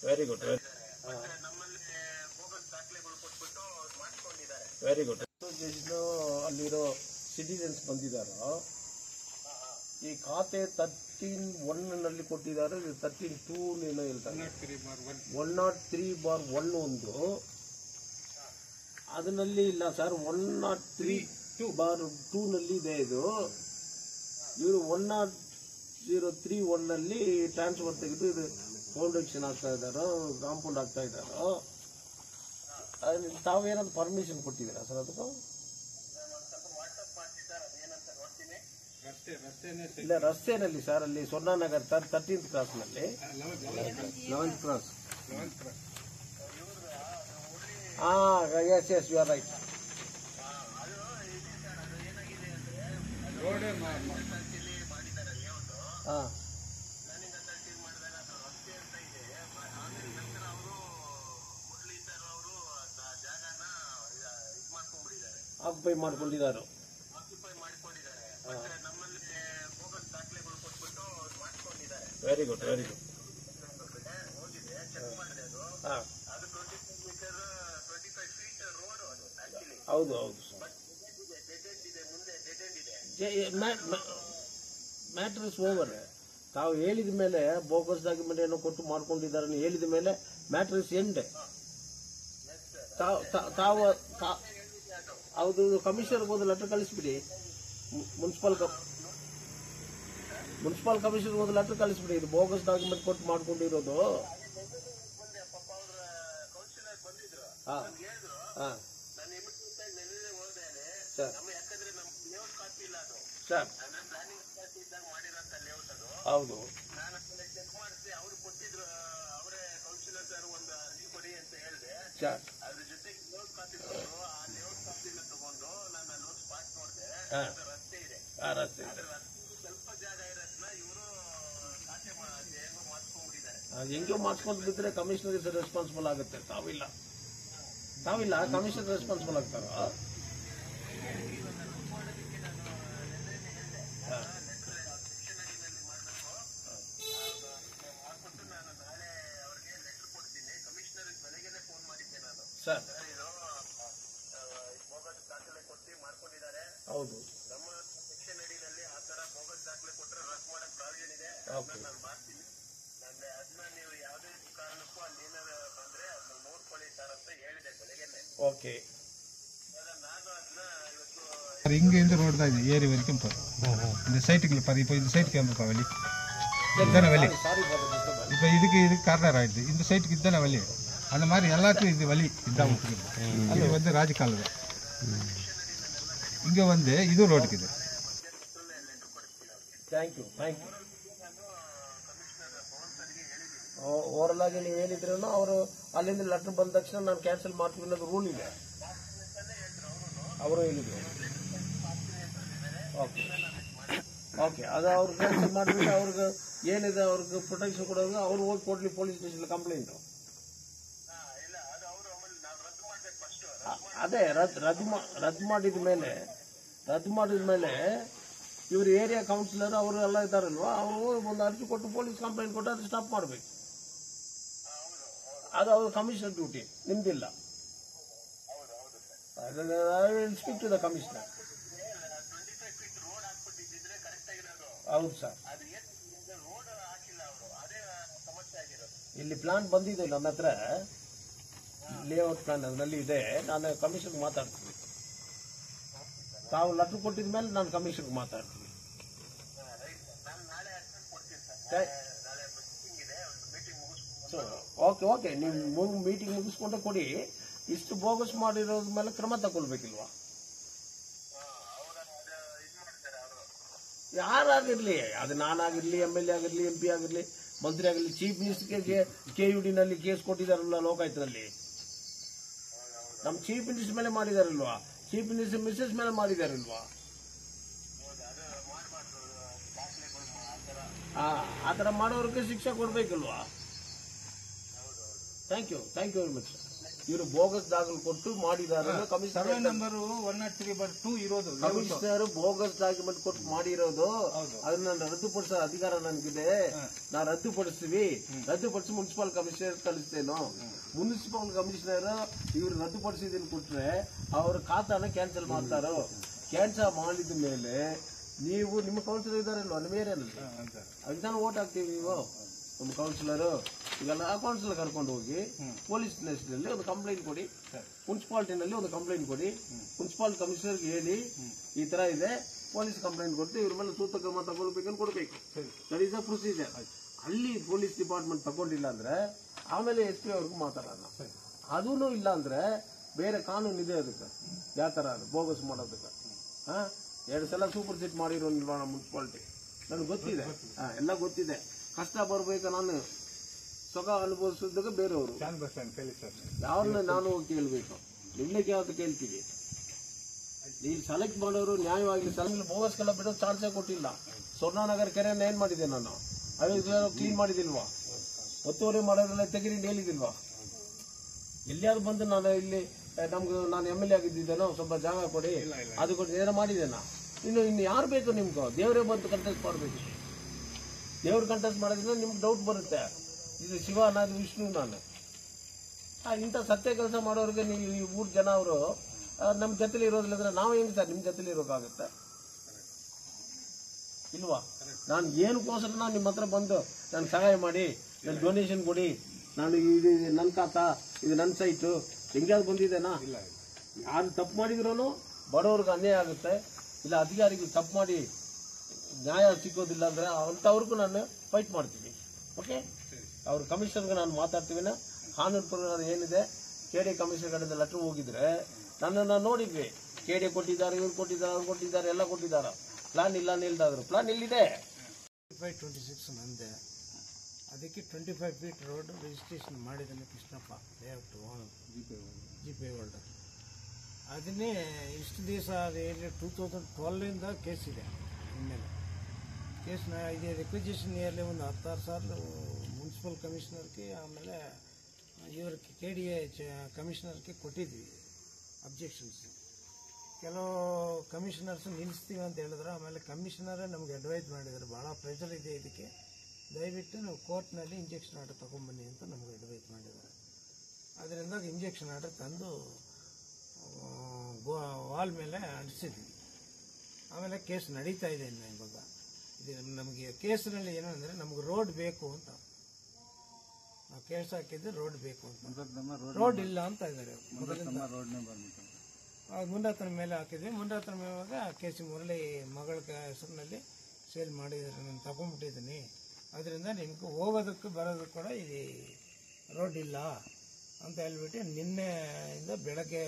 Very good. Very good. ಅಲ್ಲಿರೋ citizens ಬಂದಿದ್ದಾರೋ ಈ ಖಾತೆ 13(1) ಕೊಟ್ಟಿದ್ದಾರೆ. 13(2) ಏನೋ ಹೇಳ್ತಾರೆ. 103/1 ಒಂದು ಅದರಲ್ಲಿ ಇಲ್ಲ ಸರ್. 103/2 ಇದೆ. ಇದು ಇವರು 1003(1) ಟ್ರಾನ್ಸ್ಫರ್ ತೆಗೆದು ಇದು ಫೌಂಡೇಶನ್ ಆಗ್ತಾ ಇದ್ದಾರೋ, ಕಾಂಪೌಂಡ್ ಆಗ್ತಾ ಇದ್ದಾರೋ. ತಾವೇನಾದ್ರು ಪರ್ಮಿಷನ್ ಕೊಟ್ಟಿದ್ದೀರಾ ಸರ್ ಅದಕ್ಕೂ? ಇಲ್ಲ, ರಸ್ತೆನಲ್ಲಿ ಸರ್, ಅಲ್ಲಿ ಸ್ವರ್ಣನಗರ್ 13th ಕ್ರಾಸ್ನಲ್ಲಿ 11th cross. Yes you are right. Occupy ಮಾಡ್ಕೊಂಡಿದ್ದಾರೆ. Very good, very good. ಹೌದು ಹೌದು. Matter is over. ತಾವು ಹೇಳಿದ ಮೇಲೆ ಬೋಗಸ್ ಡಾಕ್ಯುಮೆಂಟ್ ಏನೋ ಕೊಟ್ಟು ಮಾಡ್ಕೊಂಡಿದ್ದಾರೆ ಹೇಳಿದ ಮೇಲೆ ಮ್ಯಾಟರ್ ಇಸ್ ಎಂಡ್. ತಾವು ಹೌದು, ಕಮಿಷನರ್ಗೆ ಹೋದ ಲೆಟರ್ ಕಳಿಸ್ಬಿಡಿ. ಮುನ್ಸಿಪಲ್ ಕಮಿಷನರ್ಗೆ ಹೋದ ಲೆಟರ್ ಕಳಿಸ್ಬಿಡಿ. ಇದು ಬೋಗಸ್ ಡಾಕ್ಯುಮೆಂಟ್ ಕೊಟ್ಟು ಮಾಡ್ಕೊಂಡಿರೋದು. ಸರ್ ಹೌದು. ರಸ್ತೆ ಹೆಂಗೋ ಮಾಡಿಸ್ಕೊಂಡು ಬಿದ್ರೆ ಕಮಿಷನರ್ ಇಸ್ ರೆಸ್ಪಾನ್ಸಿಬಲ್ ಆಗುತ್ತೆ. ತಾವಿಲ್ಲ ಕಮಿಷನರ್ ರೆಸ್ಪಾನ್ಸಿಬಲ್ ಆಗ್ತಾರ. ಸರ್ ಹೌದು. ಓಕೆ. இங்கேருந்து ரோடு தான் இது, ஏரி வரைக்கும் போகும். இந்த சைட்டுக்குள்ள பாரு, இப்போ இந்த சைட்டுக்கு ஏன்பா வழி இதுதானே வழி. இப்போ இதுக்கு கார்னர் ஆயிடுது. இந்த சைட்டுக்கு இதுதானே வழி. அந்த மாதிரி எல்லாத்துக்கும் இது வழி. இதுதான் இது வந்து ராஜகால் தான். இங்கே வந்து இது ரோடுக்கு இது. Thank you. ಓವರಲ್ ಆಗಿ ನೀವು ಹೇಳಿದ್ರೂ ಅವರು ಅಲ್ಲಿಂದ ಲೆಟರ್ ಬಂದ ತಕ್ಷಣ ನಾನು ಕ್ಯಾನ್ಸಲ್ ಮಾಡ್ತೀವಿ ಅನ್ನೋದು ರೂಲ್ ಇದೆ. ಅವರು ಹೇಳಿದ್ರು. ಓಕೆ, ಅದು ಅವ್ರು ಕ್ಯಾನ್ಸಲ್ ಮಾಡಿಬಿಟ್ಟು ಅವ್ರಿಗೆ ಏನಿದೆ ಅವ್ರಿಗೆ ಪ್ರೊಟೆಕ್ಷನ್ ಕೊಡೋದು ಅವ್ರು ಹೋಗಿ ಕೊಡ್ಲಿ ಪೊಲೀಸ್ ಸ್ಟೇಷನ್ ಕಂಪ್ಲೇಂಟು. ಅದೇ ರದ್ದು ಮಾಡಿದ ಮೇಲೆ ಇವರು ಏರಿಯಾ ಕೌನ್ಸಿಲರ್ ಅವರು ಎಲ್ಲ ಇದ್ದಾರಲ್ವಾ, ಅವರು ಒಂದು ಅರ್ಜಿ ಕೊಟ್ಟು ಪೊಲೀಸ್ ಕಂಪ್ಲೇಂಟ್ ಕೊಟ್ಟು ಅದು ಸ್ಟಾಪ್ ಮಾಡಬೇಕು. ಅದು ಅವ್ರ ಕಮಿಷನರ್ ಡ್ಯೂಟಿ, ನಿಮ್ದಿಲ್ಲ. Speak to the commissioner. ಹೌದು ಸರ್, ಇಲ್ಲಿ ಪ್ಲಾನ್ ಬಂದಿದೆ ನನ್ನ ಹತ್ರ, ಲೇಔಟ್ ಪ್ಲಾನ್ ಅದರಲ್ಲಿ ಇದೆ. ನಾನು ಕಮಿಷನ್ಗೆ ಮಾತಾಡ್ತೀನಿ. ತಾವು ಲೆಟರ್ ಕೊಟ್ಟಿದ ಮೇಲೆ ನಾನು ಕಮಿಷನ್ಗೆ ಮಾತಾಡ್ತೀನಿ. ಓಕೆ, ನೀವು ಮೀಟಿಂಗ್ ಮುಗಿಸ್ಕೊಂಡೆ ಕೊಡಿ. ಇಷ್ಟು ಬೋಗಸ್ ಮಾಡಿರೋದ ಮೇಲೆ ಕ್ರಮ ತಗೊಳ್ಬೇಕಿಲ್ವಾ? ಯಾರಾಗಿರ್ಲಿ, ಅದು ನಾನಾಗಿರ್ಲಿ, MLA ಆಗಿರ್ಲಿ, MP ಆಗಿರ್ಲಿ, ಮಂತ್ರಿ ಆಗಿರ್ಲಿ, ಚೀಫ್ ಮಿನಿಸ್ಟರ್ಗೆ KUD ನಲ್ಲಿ ಕೇಸ್ ಕೊಟ್ಟಿದಾರಲ್ಲ ಲೋಕಾಯುಕ್ತದಲ್ಲಿ. ನಮ್ಮ ಚೀಫ್ ಮಿನಿಸ್ಟರ್ ಮೇಲೆ ಮಾಡಿದಾರಲ್ವಾ, ಚೀಫ್ ಮಿನಿಸ್ಟರ್ ಮಿಸಸ್ ಮೇಲೆ ಮಾಡಿದಾರಲ್ವಾ. ಆ ಥರ ಮಾಡೋರಿಗೆ ಶಿಕ್ಷೆ ಕೊಡ್ಬೇಕಲ್ವಾ. Thank you very much sir. ಇವರು ಬೋಗಸ್ ದಾಖಲೆ ಕೊಟ್ಟು ಮಾಡಿದ್ದಾರೆ. ಸರ್ವೆ ನಂಬರ್ 103/2 ಇರೋದು ಕಮಿಷನರ್ ಬೋಗಸ್ ಡಾಕ್ಯುಮೆಂಟ್ ಕೊಟ್ಟು ಮಾಡಿರೋದು. ಅದನ್ನ ರದ್ದುಪಡಿಸೋ ಅಧಿಕಾರ ನನಗಿದೆ. ನಾ ರದ್ದುಪಡಿಸ್ತೀವಿ. ರದ್ದುಪಡಿಸಿ ಮುನ್ಸಿಪಲ್ ಕಮಿಷನರ್ ಕಳಿಸ್ತೇನೋ. ಮುನ್ಸಿಪಲ್ ಕಮಿಷನರ್ ಇವ್ರು ರದ್ದುಪಡಿಸಿದನ್ನು ಕೊಟ್ರೆ ಅವ್ರ ಖಾತಾನ ಕ್ಯಾನ್ಸಲ್ ಮಾಡ್ತಾರೋ. ಕ್ಯಾನ್ಸಲ್ ಮಾಡಿದ ಮೇಲೆ ನೀವು ನಿಮ್ಮ ಕೌನ್ಸಿಲರ್ ಇದಾರಲ್ವಾ ನಿಮ್ಮ ಏರಿಯಾನಲ್ಲಿ, ಅದಕ್ಕೆ ನಾನು ಓಟ್ ಹಾಕ್ತೀವಿ. ನೀವು ನಮ್ಮ ಕೌನ್ಸಿಲರ್ ಈಗೆಲ್ಲ ಆ ಕೌನ್ಸಿಲರ್ ಕರ್ಕೊಂಡು ಹೋಗಿ ಪೊಲೀಸ್ ಸ್ಟೇಷನಲ್ಲಿ ಒಂದು ಕಂಪ್ಲೇಂಟ್ ಕೊಡಿ, ಮುನ್ಸಿಪಾಲಿಟಿನಲ್ಲಿ ಒಂದು ಕಂಪ್ಲೇಂಟ್ ಕೊಡಿ, ಮುನ್ಸಿಪಾಲ್ ಕಮಿಷನರ್ಗೆ ಹೇಳಿ ಈ ತರ ಇದೆ, ಪೊಲೀಸ್ ಕಂಪ್ಲೇಂಟ್ ಕೊಟ್ಟು ಇವ್ರ ಮೇಲೆ ಸೂಕ್ತ ಕ್ರಮ ತಗೊಳ್ಬೇಕಂತ ಕೊಡಬೇಕು. That is a procedure. ಅಲ್ಲಿ ಪೊಲೀಸ್ ಡಿಪಾರ್ಟ್ಮೆಂಟ್ ತಗೊಂಡಿಲ್ಲ ಅಂದ್ರೆ ಆಮೇಲೆ SP ಅವ್ರಿಗೂ ಮಾತಾಡೋಣ. ಅದೂ ಇಲ್ಲ ಅಂದ್ರೆ ಬೇರೆ ಕಾನೂನು ಇದೆ ಅದಕ್ಕೆ, ಯಾವ ತರ ಬೋಗಸ್ ಮಾಡೋದಕ್ಕೆ. 2 ಸಲ ಸೂಪರ್ ಸೀಟ್ ಮಾಡಿರೋ ಮುನ್ಸಿಪಾಲಿಟಿ ನನಗೆ ಗೊತ್ತಿದೆ, ಎಲ್ಲ ಗೊತ್ತಿದೆ. ಕಷ್ಟ ಬರ್ಬೇಕು, ನಾನು ಸುಖ ಅನುಭವಿಸಿದಾಗ ಬೇರೆಯವರು ಯಾವನ್ನ ನಾನು ಹೋಗಿ ಕೇಳಬೇಕು. ನಿಮ್ಗೆ ಯಾವತ್ತು ಕೇಳ್ತೀವಿ. ಈ ಸೆಲೆಕ್ಟ್ ಮಾಡೋರು ನ್ಯಾಯವಾಗಿ ಬೋಗಸ್ಗೆಲ್ಲ ಬಿಡೋ ಚಾನ್ಸೇ ಕೊಟ್ಟಿಲ್ಲ. ಸ್ವರ್ಣನಗರ ಕೆರೆಯನ್ನ ಏನ್ ಮಾಡಿದೆ ನಾನು, 50 ಕ್ಲೀನ್ ಮಾಡಿದಿಲ್ವಾ, ಒತ್ತುವರಿ ಮಾಡೋದ್ರಲ್ಲ ತೆಗಿರಿ ಹೇಳಿದಿಲ್ವಾ. ಎಲ್ಲಿಯಾದ್ರು ಬಂದು ನಾನು ಇಲ್ಲಿ ನಾನು MLA ಆಗಿದ್ದೇನೋ ಸ್ವಲ್ಪ ಜಾಗ ಕೊಡಿ, ಅದು ಕೊಟ್ಟು ಏನೋ ಮಾಡಿದ್ದೇನಾ. ಇನ್ನು ಯಾರು ಬೇಕು ನಿಮ್ಗೆ, ದೇವರೇ ಬಂದು ಕಂಟೆಸ್ಟ್ ಮಾಡಬೇಕು. ದೇವ್ರ ಕಂಟೆಸ್ಟ್ ಮಾಡೋದ್ರಿಂದ ನಿಮ್ಗೆ ಡೌಟ್ ಬರುತ್ತೆ, ಇದು ಶಿವ ನಾನು ವಿಷ್ಣು ನಾನು. ಇಂಥ ಸತ್ಯ ಕೆಲಸ ಮಾಡೋರಿಗೆ ನೀವು 3 ಜನ ಅವರು ನಮ್ಮ ಜೊತೆಲಿ ಇರೋದಿಲ್ಲ ಅಂದ್ರೆ ನಾವು ಹೆಂಗೆ ಸರ್ ನಿಮ್ಮ ಜೊತೆಲಿ ಇರೋಕ್ಕಾಗತ್ತೆ ಇಲ್ವಾ. ನಾನು ಏನಕ್ಕೋಸ್ಕರ ನಾನು ನಿಮ್ಮ ಹತ್ರ ಬಂದು ನಾನು ಸಹಾಯ ಮಾಡಿ, ನನ್ನ ಡೊನೇಷನ್ ಕೊಡಿ, ನಾನು ಇದು ನನ್ನ ಖಾತಾ, ಇದು ನನ್ನ ಸೈಟು ಹೆಂಗಾದ್ರು ಬಂದಿದ್ದೇನಾ. ಯಾರು ತಪ್ಪು ಮಾಡಿದ್ರೂ ಬಡವ್ರಿಗೆ ಅನ್ಯಾಯ ಆಗುತ್ತೆ, ಇಲ್ಲ ಅಧಿಕಾರಿಗಳು ತಪ್ಪು ಮಾಡಿ ನ್ಯಾಯ ಸಿಕ್ಕೋದಿಲ್ಲ ಅಂದ್ರೆ ಅಂಥವ್ರಿಗೂ ನಾನು ಫೈಟ್ ಮಾಡ್ತೀನಿ. ಓಕೆ, ಅವ್ರ ಕಮಿಷನರ್ಗೆ ನಾನು ಮಾತಾಡ್ತೀವಿ. ಕಾನೂನು ಪ್ರಕಾರ ಏನಿದೆ, KD ಕಮಿಷನರ್ ಕಡೆಯಿಂದ ಲೆಟರ್ ಹೋಗಿದ್ರೆ ನನ್ನನ್ನು ನೋಡಿದ್ವಿ. KD ಕೊಟ್ಟಿದ್ದಾರೆ, ಇವ್ರು ಕೊಟ್ಟಿದ್ದಾರೆ, ಅವ್ರು ಕೊಟ್ಟಿದ್ದಾರೆ, ಎಲ್ಲ ಕೊಟ್ಟಿದ್ದಾರೆ. ಪ್ಲಾನ್ ಇಲ್ಲ ನಿಲ್ದಾದ್ರು, ಪ್ಲಾನ್ ಇಲ್ಲಿದೆ. 2526 ನಂದೆ, ಅದಕ್ಕೆ 25 ಫೀಟ್ ರೋಡ್ ರಿಜಿಸ್ಟ್ರೇಷನ್ ಮಾಡಿದ್ದಾನೆ ಕೃಷ್ಣಪ್ಪ ಲೇಔಟ್ GP ಹೋಲ್ಡರ್. ಅದನ್ನೇ ಇಷ್ಟು ದಿವಸ ಅದೇನು 2012ಇಂದ ಕೇಸ್ ಇದೆ. ಇನ್ಮೇಲೆ ಕೇಸ್ನ ಇದೆ ರಿಕ್ವಿಸಿಷನ್ ಇಯರ್ಲಿ ಒಂದು 16 ಸಾರ್ಲು ಮುನ್ಸಿಪಲ್ ಕಮಿಷನರ್ಗೆ ಆಮೇಲೆ ಇವ್ರ KDA ಕಮಿಷನರ್ಗೆ ಕೊಟ್ಟಿದ್ವಿ ಅಬ್ಜೆಕ್ಷನ್ಸ್. ಕೆಲವು ಕಮಿಷನರ್ಸ್ ನಿಲ್ಲಿಸ್ತೀವಿ ಅಂತ ಹೇಳಿದ್ರು. ಆಮೇಲೆ ಕಮಿಷನರೇ ನಮ್ಗೆ ಅಡ್ವೈಸ್ ಮಾಡಿದ್ದಾರೆ, ಭಾಳ ಪ್ರೆಷರ್ ಇದೆ ಇದಕ್ಕೆ, ದಯವಿಟ್ಟು ನಾವು ಕೋರ್ಟ್ನಲ್ಲಿ ಇಂಜೆಕ್ಷನ್ ಆರ್ಡರ್ ತೊಗೊಂಬನ್ನಿ ಅಂತ ನಮಗೆ ಅಡ್ವೈಸ್ ಮಾಡಿದ್ದಾರೆ. ಅದರಿಂದ ಇಂಜೆಕ್ಷನ್ ಆರ್ಡರ್ ತಂದು ವಾಲ್ ಮೇಲೆ ಅಂಟಿಸಿದ್ವಿ. ಆಮೇಲೆ ಕೇಸ್ ನಡೀತಾ ಇದೆ ಇನ್ನು ಇವಾಗ. ಇದು ನಮಗೆ ಕೇಸಿನಲ್ಲಿ ಏನಂದರೆ ನಮಗೆ ರೋಡ್ ಬೇಕು ಅಂತ ನಾವು ಕೇಸ್ ಹಾಕಿದ್ದು, ರೋಡ್ ಬೇಕು ಅಂತ. ರೋಡ್ ಇಲ್ಲ ಅಂತ ಇದ್ದಾರೆ. ಮುಂಡಾತನ ಮೇಲೆ ಹಾಕಿದ್ವಿ. ಮುಂಡಾತನ ಮೇವಾಗ KC ಮುರಳಿ ಮಗಳ ಹೆಸರಿನಲ್ಲಿ ಸೇಲ್ ಮಾಡಿದ್ದಾರೆ, ನಾನು ತಗೊಂಡ್ಬಿಟ್ಟಿದ್ದೀನಿ. ಅದರಿಂದ ನಿಮ್ಗೆ ಹೋಗೋದಕ್ಕೆ ಬರೋದಕ್ಕೆ ಕೂಡ ಇದು ರೋಡ್ ಇಲ್ಲ ಅಂತ ಹೇಳ್ಬಿಟ್ಟು ನಿನ್ನೆಯಿಂದ ಬೆಳಗ್ಗೆ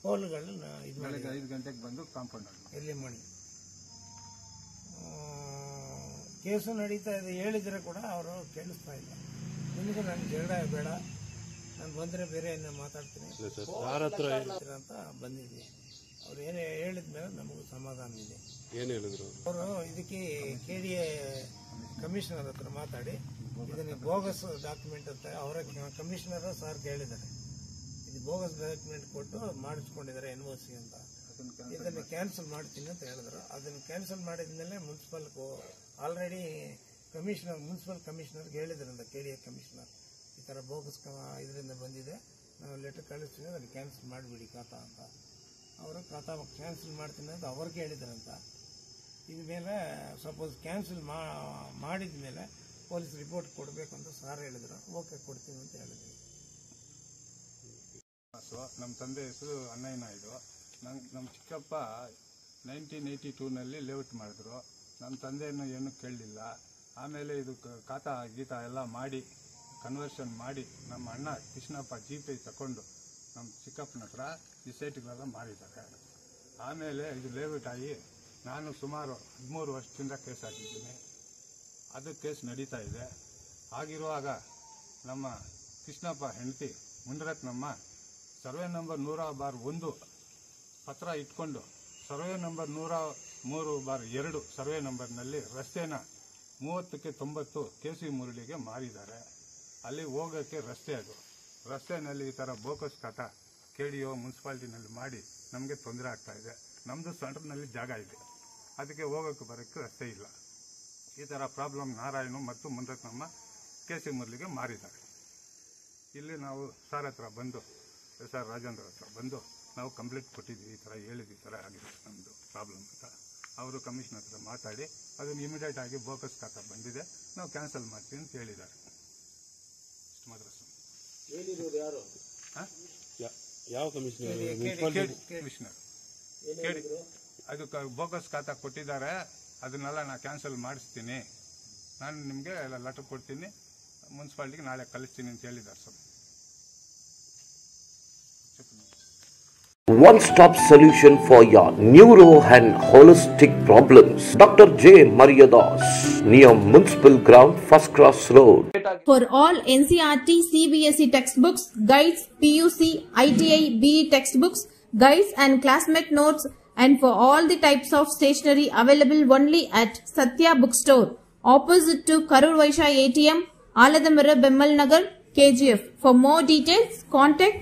ಪೋಲ್ಗಳನ್ನ ಇದು ಮಾಡಿ 5 ಗಂಟೆಗೆ ಬಂದು ಕಾಂಪೌಂಡ್ ಎಲ್ಲಿ ಮಾಡಿ ಕೇಸು ನಡೀತಾ ಇದೆ. ಹೇಳಿದರೆ ಕೂಡ ಅವರು ಕೇಳಿಸ್ತಾ ಇಲ್ಲ. ನಿಮಗೆ ನನ್ನ ಜಗಳ ಬೇಡ, ನಾನು ಬಂದರೆ ಬೇರೆ ಏನ ಮಾತಾಡ್ತೀನಿ ಅಂತ ಬಂದಿದ್ವಿ. ಅವ್ರು ಏನು ಹೇಳಿದ ಮೇಲೆ ನಮಗೂ ಸಮಾಧಾನ ಇದೆ. ಏನು ಹೇಳಿದ್ರು ಅವರು? ಇದಕ್ಕೆ KDA ಕಮಿಷನರ್ ಹತ್ರ ಮಾತಾಡಿ ಇದನ್ನು ಬೋಗಸ್ ಡಾಕ್ಯುಮೆಂಟ್ ಅಂತ ಅವರ ಕಮಿಷನರ್ ಸರ್ ಹೇಳಿದ್ದಾರೆ. ಇದು ಬೋಗಸ್ ಡಾಕ್ಯುಮೆಂಟ್ ಕೊಟ್ಟು ಮಾಡಿಸ್ಕೊಂಡಿದ್ದಾರೆ NOC ಅಂತ. ಇದನ್ನು ಕ್ಯಾನ್ಸಲ್ ಮಾಡ್ತೀನಿ ಅಂತ ಹೇಳಿದ್ರು. ಅದನ್ನು ಕ್ಯಾನ್ಸಲ್ ಮಾಡಿದ್ಮೇಲೆ ಮುನ್ಸಿಪಲ್ ಆಲ್ರೆಡಿ ಮುನ್ಸಿಪಲ್ ಕಮಿಷನರ್ಗೆ ಹೇಳಿದ್ರಂತ KDA ಕಮಿಷನರ್, ಈ ಥರ ಬೋಗಸ್ ಇದರಿಂದ ಬಂದಿದೆ, ನಾವು ಲೆಟರ್ ಕಳಿಸ್ತೀವಿ, ಅದನ್ನು ಕ್ಯಾನ್ಸಲ್ ಮಾಡಿಬಿಡಿ ಖಾತಾ ಅಂತ. ಅವರು ಖಾತಾ ಕ್ಯಾನ್ಸಲ್ ಮಾಡ್ತೀನಿ ಅಂತ ಅವ್ರಿಗೆ ಹೇಳಿದ್ರಂತ. ಇದ್ಮೇಲೆ ಸಪೋಸ್ ಕ್ಯಾನ್ಸಲ್ ಮಾಡಿದ ಮೇಲೆ ಪೊಲೀಸ್ ರಿಪೋರ್ಟ್ ಕೊಡಬೇಕು ಅಂತ ಸಾರ್ ಹೇಳಿದ್ರು. ಓಕೆ ಕೊಡ್ತೀವಿ ಅಂತ ಹೇಳಿದ್ವಿ. ನಮ್ಮ ತಂದೆ ಹೆಸರು ಅಣ್ಣಯ್ಯ ನಾಯ್ಡು. ನಮ್ಮ ಚಿಕ್ಕಪ್ಪ 1982ನಲ್ಲಿ ಲೇಔಟ್ ಮಾಡಿದ್ರು. ನಮ್ಮ ತಂದೆಯನ್ನು ಏನೂ ಕೇಳಲಿಲ್ಲ. ಆಮೇಲೆ ಇದು ಖಾತಾ ಗೀತಾ ಎಲ್ಲ ಮಾಡಿ ಕನ್ವರ್ಷನ್ ಮಾಡಿ ನಮ್ಮ ಅಣ್ಣ ಕೃಷ್ಣಪ್ಪ GP ತಗೊಂಡು ನಮ್ಮ ಚಿಕ್ಕಪ್ಪನ ಹತ್ರ ಈ ಸೈಟ್ಗಳೆಲ್ಲ ಮಾರಿದ್ದಾರೆ. ಆಮೇಲೆ ಇದು ಲೇಔಟ್ ಆಗಿ ನಾನು ಸುಮಾರು 13 ವರ್ಷದಿಂದ ಕೇಸ್ ಹಾಕಿದ್ದೀನಿ. ಅದು ಕೇಸ್ ನಡೀತಾ ಇದೆ. ಆಗಿರುವಾಗ ನಮ್ಮ ಕೃಷ್ಣಪ್ಪ ಹೆಂಡತಿ ಮುಂಡರತ್ನಮ್ಮ ಸರ್ವೆ ನಂಬರ್ 100/1 ಪತ್ರ ಇಟ್ಕೊಂಡು ಸರ್ವೆ ನಂಬರ್ 103/2 ಸರ್ವೆ ನಂಬರ್ನಲ್ಲಿ ರಸ್ತೆನ 30ಕ್ಕೆ 90 KC ಮುರಳಿಗೆ ಮಾರಿದ್ದಾರೆ. ಅಲ್ಲಿ ಹೋಗೋಕ್ಕೆ ರಸ್ತೆ ಅದು ರಸ್ತೆಯಲ್ಲಿ ಈ ಥರ ಬೋಕಸ್ ಕಟ KDO ಮುನ್ಸಿಪಾಲ್ಟಿನಲ್ಲಿ ಮಾಡಿ ನಮಗೆ ತೊಂದರೆ ಆಗ್ತಾ ಇದೆ. ನಮ್ಮದು ಸೆಂಟ್ರ್ನಲ್ಲಿ ಜಾಗ ಇದೆ, ಅದಕ್ಕೆ ಹೋಗೋಕ್ಕೆ ಬರೋಕ್ಕೆ ರಸ್ತೆ ಇಲ್ಲ. ಈ ಥರ ಪ್ರಾಬ್ಲಮ್ ನಾರಾಯಣ ಮತ್ತು ಮುನ್ರತ್ನಮ್ಮ KC ಮುರಳಿಗೆ ಮಾರಿದ್ದಾರೆ. ಇಲ್ಲಿ ನಾವು ಸಾರ್ ಹತ್ರ ಬಂದು SR ರಾಜೇಂದ್ರ ಹತ್ರ ಬಂದು ನಾವು ಕಂಪ್ಲೇಂಟ್ ಕೊಟ್ಟಿದ್ವಿ, ಈ ಥರ ಹೇಳಿದ್ವಿ, ಈ ಥರ ಆಗಿದೆ ನಮ್ಮದು ಪ್ರಾಬ್ಲಮ್ ಅಂತ. ಅವರು ಕಮಿಷನರ್ ಹತ್ರ ಮಾತಾಡಿ ಅದನ್ನು ಇಮಿಡಿಯೇಟ್ ಆಗಿ ಬೋಕಸ್ ಖಾತಾ ಬಂದಿದೆ, ನಾವು ಕ್ಯಾನ್ಸಲ್ ಮಾಡ್ತೀವಿ ಅಂತ ಹೇಳಿದ್ದಾರೆ. ಇಷ್ಟು ಮಾತ್ರ ಹೇಳಿರೋರು ಯಾರು? ಯಾವ ಕಮಿಷನರ್? ಕಮಿಷನರ್ ಅದು ಬೋಕಸ್ ಖಾತಾ ಕೊಟ್ಟಿದ್ದಾರೆ, ಅದನ್ನೆಲ್ಲ ನಾನು ಕ್ಯಾನ್ಸಲ್ ಮಾಡಿಸ್ತೀನಿ, ನಾನು ನಿಮಗೆ ಲೆಟರ್ ಕೊಡ್ತೀನಿ, ಮುನ್ಸಿಪಾಲ್ಟಿಗೆ ನಾಳೆ ಕಳಿಸ್ತೀನಿ ಅಂತ ಹೇಳಿದ್ದಾರೆ sir. One-stop solution for your neuro and holistic problems. Dr. J. Mariadas, near Municipal Ground, First Cross Road. For all NCERT, CBSE textbooks, guides, PUC, ITI, BE textbooks, guides and classmate notes, and for all the types of stationery available only at Satya Bookstore, opposite to Karur Vaishya ATM, Aladamara, Bemmal Nagar, KGF. For more details, contact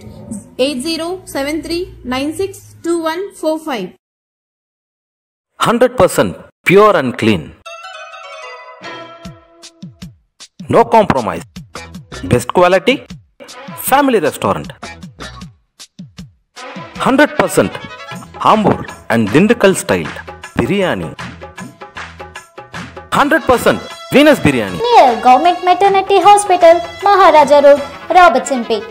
8073962145. 100% pure and clean. No compromise. Best quality. Family restaurant. 100% Ambur and Dindukal style biryani. 100% Venus biryani. Near Government Maternity Hospital, Maharaja Road, Robertson Peak.